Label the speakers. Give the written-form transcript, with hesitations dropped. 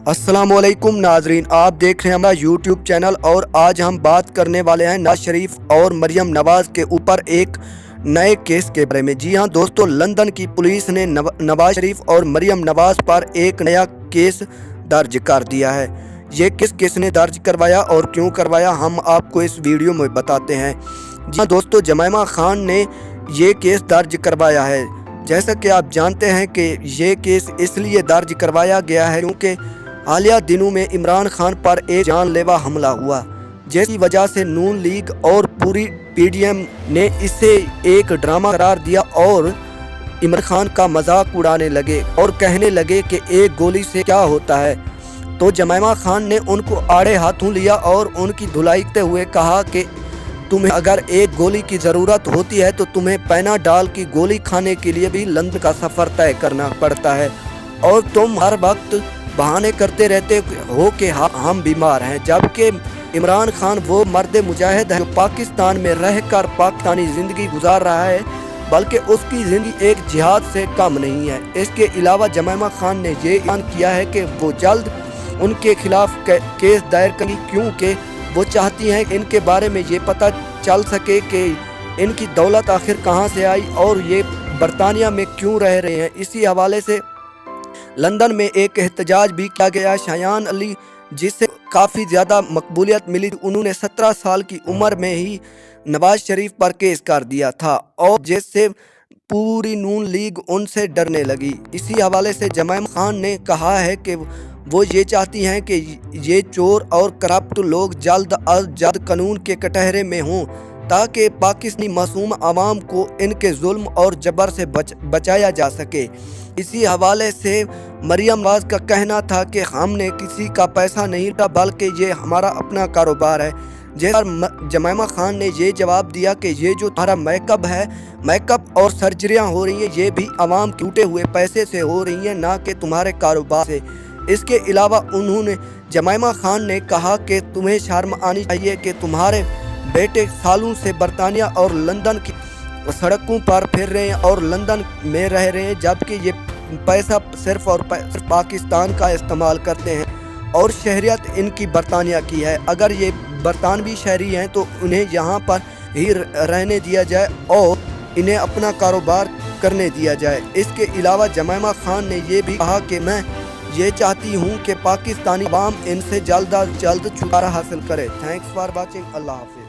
Speaker 1: अस्सलामुअलैकुम नाजरीन, आप देख रहे हैं हमारा यूट्यूब चैनल और आज हम बात करने वाले हैं नवाज शरीफ और मरियम नवाज के ऊपर एक नए केस के बारे में। जी हां दोस्तों, लंदन की पुलिस ने नवाज शरीफ और मरियम नवाज पर एक नया केस दर्ज कर दिया है। ये किसने दर्ज करवाया और क्यों करवाया, हम आपको इस वीडियो में बताते हैं। जी हां दोस्तों, जमैमा खान ने ये केस दर्ज करवाया है। जैसा कि आप जानते हैं कि ये केस इसलिए दर्ज करवाया गया है क्योंकि हालिया दिनों में इमरान खान पर एक जानलेवा हमला हुआ, जिसकी वजह से नून लीग और पूरी पीडीएम ने इसे एक ड्रामा करार दिया और इमरान खान का मजाक उड़ाने लगे और कहने लगे कि एक गोली से क्या होता है। तो जमैमा खान ने उनको आड़े हाथों लिया और उनकी धुलाईते हुए कहा कि तुम्हें अगर एक गोली की ज़रूरत होती है तो तुम्हें पैनाडॉल की गोली खाने के लिए भी लंदन का सफ़र तय करना पड़ता है और तुम हर वक्त बहाने करते रहते हो कि हम बीमार हैं। जबकि इमरान खान वो मर्द मुजाहिद है जो पाकिस्तान में रहकर पाकिस्तानी ज़िंदगी गुजार रहा है, बल्कि उसकी ज़िंदगी एक जिहाद से कम नहीं है। इसके अलावा जमैमा खान ने ये ऐलान किया है कि वो जल्द उनके खिलाफ केस दायर करेंगी, क्योंकि वो चाहती हैं कि इनके बारे में ये पता चल सके कि इनकी दौलत आखिर कहाँ से आई और ये बरतानिया में क्यों रह रहे हैं। इसी हवाले से लंदन में एक एहतजाज भी किया गया। शायान अली, जिससे काफ़ी ज़्यादा मकबूलियत मिली, उन्होंने 17 साल की उम्र में ही नवाज शरीफ पर केस कर दिया था और जिससे पूरी नून लीग उनसे डरने लगी। इसी हवाले से जमैमा खान ने कहा है कि वो ये चाहती हैं कि ये चोर और करप्ट लोग जल्द अज जल्द कानून के कटहरे में हों ताकि पाकिस्तानी मासूम आवाम को इनके जुल्म और जबर से बचाया जा सके। इसी हवाले से मरियम नवाज का कहना था कि हमने किसी का पैसा नहीं लिया बल्कि ये हमारा अपना कारोबार है। जमैमा खान ने ये जवाब दिया कि ये जो तुम्हारा मेकअप और सर्जरियां हो रही हैं, ये भी आवाम के टूटे हुए पैसे से हो रही हैं, ना कि तुम्हारे कारोबार से। इसके अलावा उन्होंने जमैमा खान ने कहा कि तुम्हें शर्म आनी चाहिए कि तुम्हारे बेटे सालों से बरतानिया और लंदन की सड़कों पर फिर रहे हैं और लंदन में रह रहे हैं, जबकि ये पैसा सिर्फ पाकिस्तान का इस्तेमाल करते हैं और शहरियत इनकी बरतानिया की है। अगर ये बरतानवी शहरी हैं तो उन्हें यहाँ पर ही रहने दिया जाए और इन्हें अपना कारोबार करने दिया जाए। इसके अलावा जमैमा खान ने ये भी कहा कि मैं ये चाहती हूँ कि पाकिस्तानी अवाम इनसे जल्द अज जल्द छुटकारा हासिल करे। Thanks for watching. अल्लाह हाफिज़।